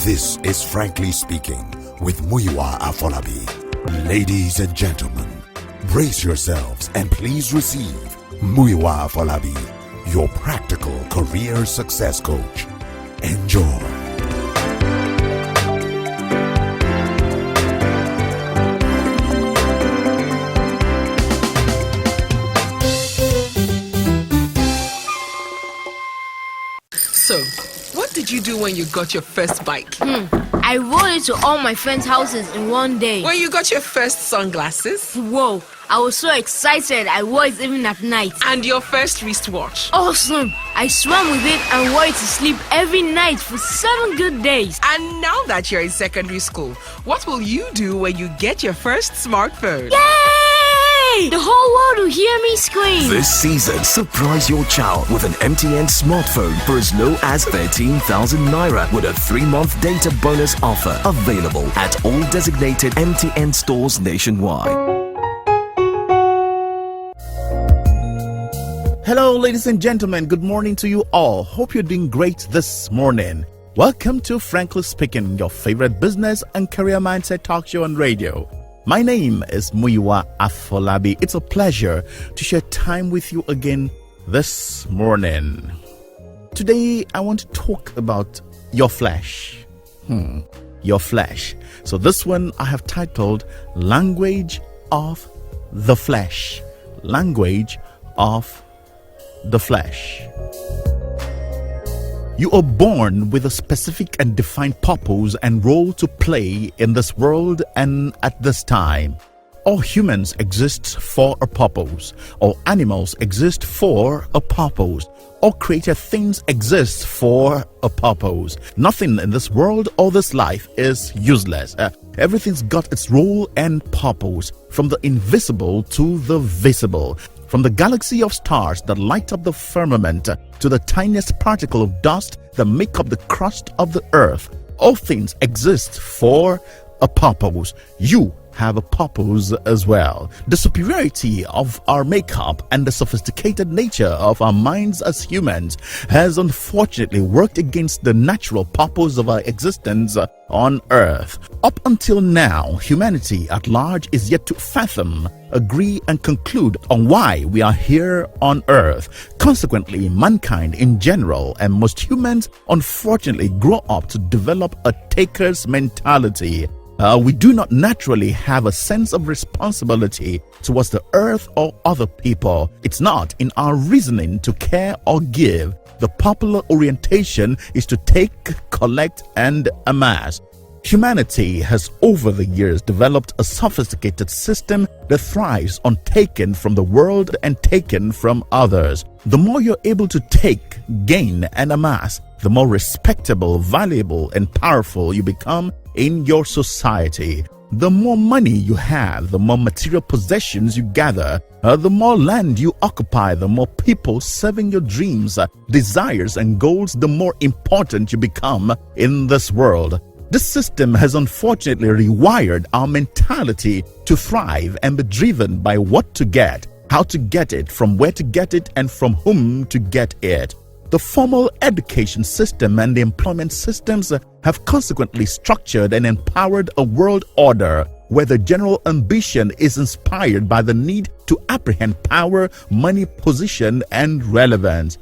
This is Frankly Speaking with Muyiwa Afolabi. Ladies and gentlemen, brace yourselves and please receive Muyiwa Afolabi, your practical career success coach. Enjoy. So, what did you do when you got your first bike? I rode it to all my friends' houses in one day. When you got your first sunglasses? Whoa, I was so excited I wore it even at night. And your first wristwatch? Awesome! I swam with it and wore it to sleep every night for 7 good days. And now that you're in secondary school, what will you do when you get your first smartphone? Yay! The whole world will hear me scream. This season, surprise your child with an MTN smartphone for as low as 13,000 Naira with a 3-month data bonus offer. Available at all designated MTN stores nationwide. Hello, ladies and gentlemen. Good morning to you all. Hope you're doing great this morning. Welcome to Frankly Speaking, your favorite business and career mindset talk show on radio. My name is Muyiwa Afolabi. It's a pleasure to share time with you again this morning. Today, I want to talk about your flesh. Your flesh. So this one I have titled Language of the Flesh. Language of the Flesh. You are born with a specific and defined purpose and role to play in this world and at this time. All humans exist for a purpose. All animals exist for a purpose. All created things exist for a purpose. Nothing in this world or this life is useless. Everything's got its role and purpose, from the invisible to the visible. From the galaxy of stars that light up the firmament to the tiniest particle of dust that make up the crust of the earth, all things exist for a purpose. You have a purpose as well. The superiority of our makeup and the sophisticated nature of our minds as humans has unfortunately worked against the natural purpose of our existence on earth. Up until now, humanity at large is yet to fathom, agree and conclude on why we are here on earth. Consequently, mankind in general and most humans unfortunately grow up to develop a taker's mentality. We do not naturally have a sense of responsibility towards the earth or other people. It's not in our reasoning to care or give. The popular orientation is to take, collect, and amass. Humanity has over the years developed a sophisticated system that thrives on taken from the world and taken from others. The more you're able to take, gain, and amass, the more respectable, valuable, and powerful you become in your society. The more money you have, the more material possessions you gather, the more land you occupy, the more people serving your dreams, desires, and goals, the more important you become in this world. This system has unfortunately rewired our mentality to thrive and be driven by what to get, how to get it, from where to get it, and from whom to get it. The formal education system and the employment systems have consequently structured and empowered a world order where the general ambition is inspired by the need to apprehend power, money, position, and relevance.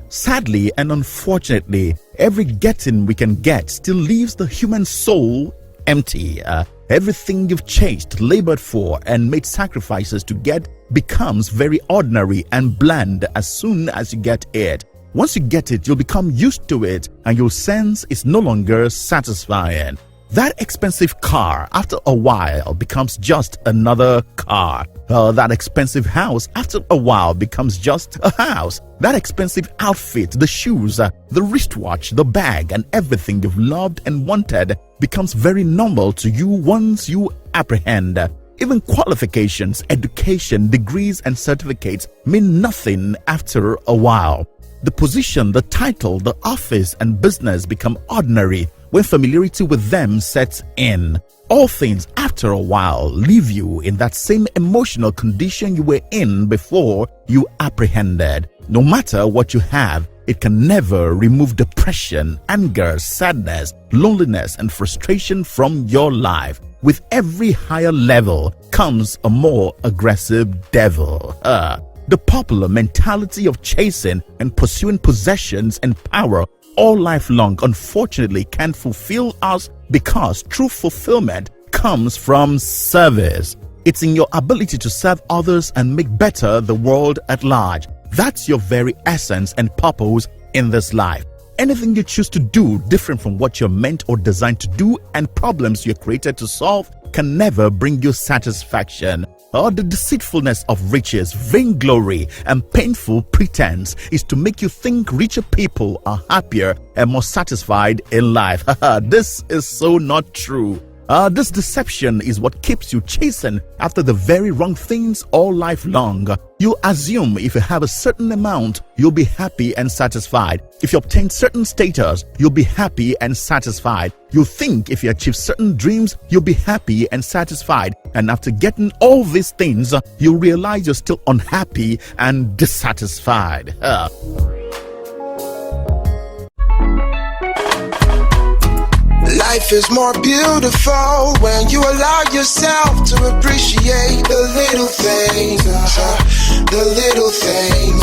Sadly and unfortunately, every getting we can get still leaves the human soul empty. Everything you've chased, labored for, and made sacrifices to get becomes very ordinary and bland as soon as you get it. Once you get it, you'll become used to it and you'll sense it's no longer satisfying. That expensive car, after a while, becomes just another car. That expensive house, after a while, becomes just a house. That expensive outfit, the shoes, the wristwatch, the bag, and everything you've loved and wanted becomes very normal to you once you apprehend. Even qualifications, education, degrees, and certificates mean nothing after a while. The position, the title, the office, and business become ordinary when familiarity with them sets in. All things, after a while, leave you in that same emotional condition you were in before you apprehended. No matter what you have, it can never remove depression, anger, sadness, loneliness, and frustration from your life. With every higher level comes a more aggressive devil. The popular mentality of chasing and pursuing possessions and power all life long unfortunately can't fulfill us, because true fulfillment comes from service. It's in your ability to serve others and make better the world at large. That's your very essence and purpose in this life. Anything you choose to do different from what you're meant or designed to do, and problems you're created to solve, can never bring you satisfaction. The deceitfulness of riches, vainglory, and painful pretense is to make you think richer people are happier and more satisfied in life. This is so not true. This deception is what keeps you chasing after the very wrong things all life long. You assume if you have a certain amount, you'll be happy and satisfied. If you obtain certain status, you'll be happy and satisfied. You think if you achieve certain dreams, you'll be happy and satisfied. And after getting all these things, you realize you're still unhappy and dissatisfied. Life is more beautiful when you allow yourself to appreciate the little things, the little things.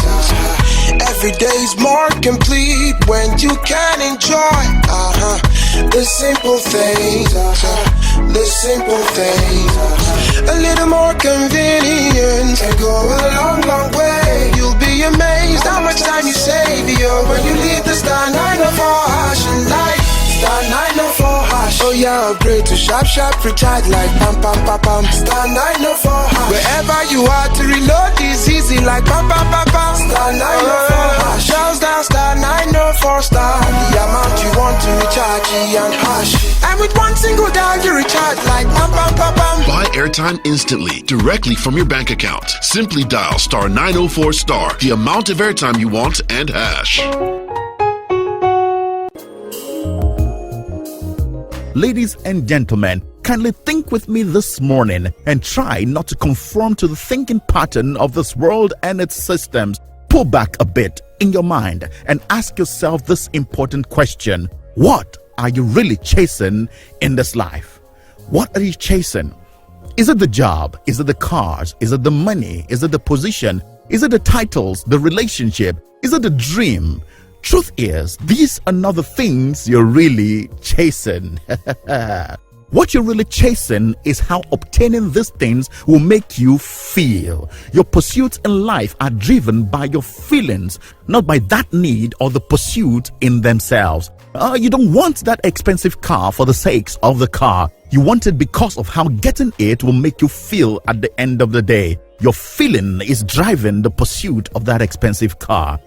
Every day's more complete when you can enjoy the simple things, the simple things. A little more convenience can go a long, long way. You'll be amazed how much time you save when you leave the star 904 hash and light. Star 904 hash. Oh yeah, upgrade to sharp, sharp, recharge like pam, pam, pam, pam. Star 904 hash. Wherever you are to reload is easy like pam, pam, pam, pam. Star 904 hash. Browse down star 904 star. The amount you want to recharge and hash. And with one single dial you recharge like pam, pam, pam, pam. Buy airtime instantly, directly from your bank account. Simply dial star 904 star, the amount of airtime you want, and hash. Ladies and gentlemen, kindly think with me this morning and try not to conform to the thinking pattern of this world and its systems. Pull back a bit in your mind and ask yourself this important question. What are you really chasing in this life? What are you chasing? Is it the job? Is it the cars? Is it the money? Is it the position? Is it the titles, the relationship? Is it the dream? Truth is, these are not the things you're really chasing. What you're really chasing is how obtaining these things will make you feel. Your pursuits in life are driven by your feelings, not by that need or the pursuit in themselves. You don't want that expensive car for the sakes of the car. You want it because of how getting it will make you feel at the end of the day. Your feeling is driving the pursuit of that expensive car.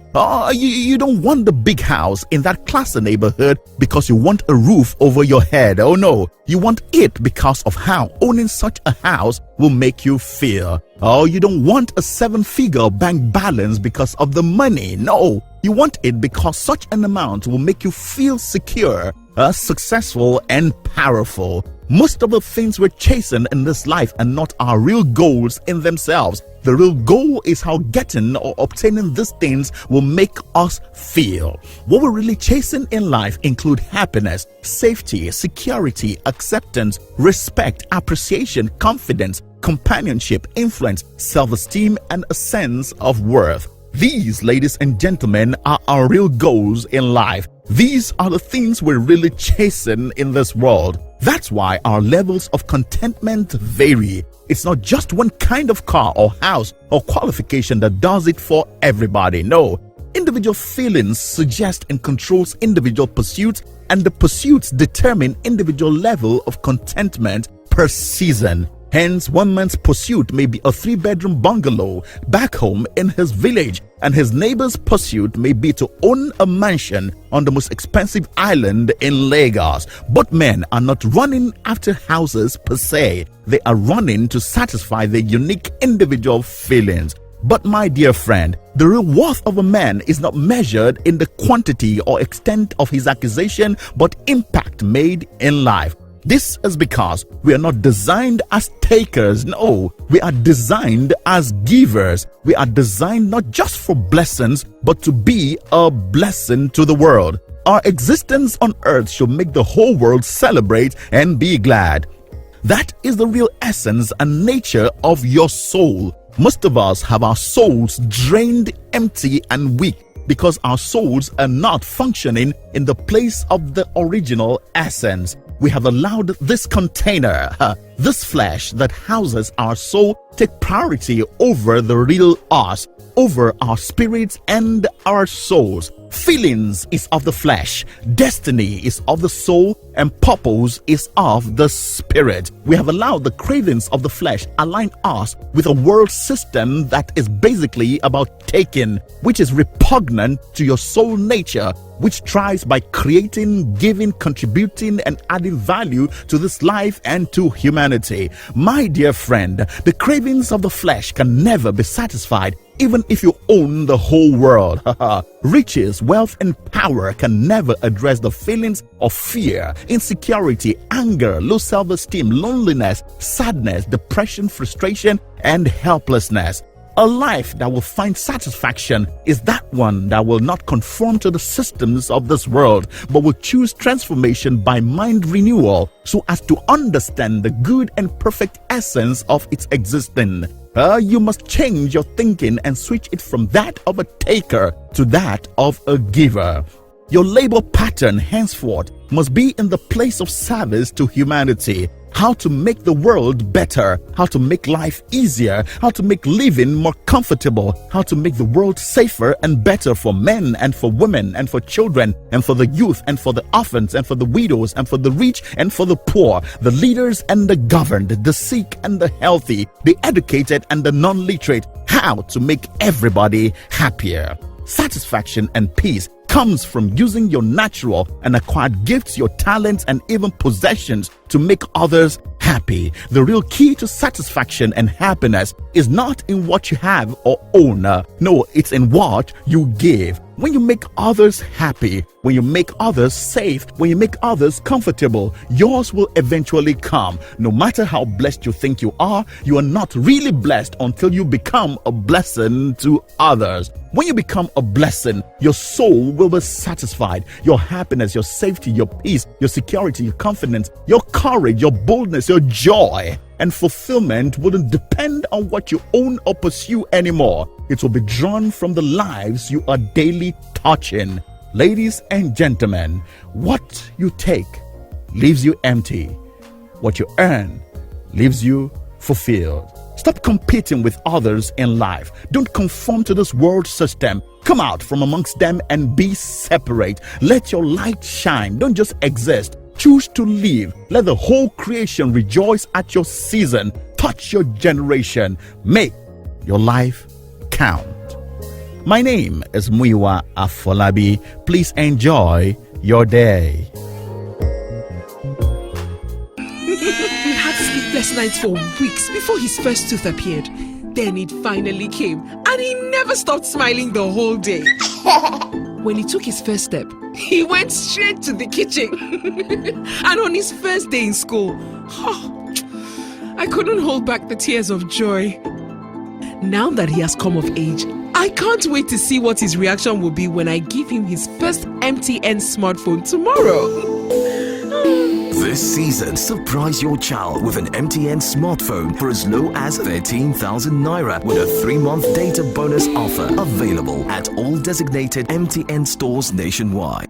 You don't want the big house in that classy neighborhood because you want a roof over your head. Oh no, you want it because of how owning such a house will make you feel. You don't want a 7-figure bank balance because of the money. No, you want it because such an amount will make you feel secure, successful, and powerful. Most of the things we're chasing in this life are not our real goals in themselves. The real goal is how getting or obtaining these things will make us feel. What we're really chasing in life include happiness, safety, security, acceptance, respect, appreciation, confidence, companionship, influence, self-esteem, and a sense of worth. These, ladies and gentlemen, are our real goals in life. These are the things we're really chasing in this world. That's why our levels of contentment vary. It's not just one kind of car or house or qualification that does it for everybody. No, individual feelings suggest and controls individual pursuits, and the pursuits determine individual level of contentment per season. Hence, one man's pursuit may be a 3-bedroom bungalow back home in his village, and his neighbor's pursuit may be to own a mansion on the most expensive island in Lagos. But men are not running after houses per se. They are running to satisfy their unique individual feelings. But my dear friend, the real worth of a man is not measured in the quantity or extent of his acquisition, but impact made in life. This is because we are not designed as takers. No, we are designed as givers. We are designed not just for blessings, but to be a blessing to the world. Our existence on earth should make the whole world celebrate and be glad. That is the real essence and nature of your soul. Most of us have our souls drained, empty, and weak because our souls are not functioning in the place of the original essence. We have allowed this container, this flesh that houses our soul, take priority over the real us, over our spirits and our souls. Feelings is of the flesh, destiny is of the soul, and purpose is of the spirit. We have allowed the cravings of the flesh align us with a world system that is basically about taking, which is repugnant to your soul nature, which tries by creating, giving, contributing, and adding value to this life and to humanity. My dear friend, the cravings of the flesh can never be satisfied, even if you own the whole world. Riches, wealth, and power can never address the feelings of fear, insecurity, anger, low self-esteem, loneliness, sadness, depression, frustration, and helplessness. A life that will find satisfaction is that one that will not conform to the systems of this world, but will choose transformation by mind renewal so as to understand the good and perfect essence of its existence. You must change your thinking and switch it from that of a taker to that of a giver. Your labor pattern henceforth must be in the place of service to humanity. How to make the world better, how to make life easier, how to make living more comfortable, how to make the world safer and better for men and for women and for children and for the youth and for the orphans and for the widows and for the rich and for the poor, the leaders and the governed, the sick and the healthy, the educated and the non-literate. How to make everybody happier. Satisfaction and peace comes from using your natural and acquired gifts, your talents, and even possessions to make others happy. The real key to satisfaction and happiness is not in what you have or own. No, it's in what you give. When you make others happy, when you make others safe, when you make others comfortable, yours will eventually come. No matter how blessed you think you are not really blessed until you become a blessing to others. When you become a blessing, your soul will be satisfied. Your happiness, your safety, your peace, your security, your confidence, your courage, your boldness, your joy and fulfillment wouldn't depend on what you own or pursue anymore. It will be drawn from the lives you are daily touching. Ladies and gentlemen, what you take leaves you empty. What you earn leaves you fulfilled. Stop competing with others in life. Don't conform to this world system. Come out from amongst them and be separate. Let your light shine. Don't just exist. Choose to live. Let the whole creation rejoice at your season. Touch your generation. Make your life count. My name is Muyiwa Afolabi. Please enjoy your day. We had sleepless nights for weeks before his first tooth appeared. Then it finally came, and he never stopped smiling the whole day. When he took his first step, he went straight to the kitchen. And on his first day in school, I couldn't hold back the tears of joy. Now that he has come of age, I can't wait to see what his reaction will be when I give him his first MTN smartphone tomorrow. This season, surprise your child with an MTN smartphone for as low as 13,000 Naira with a 3-month data bonus offer available at all designated MTN stores nationwide.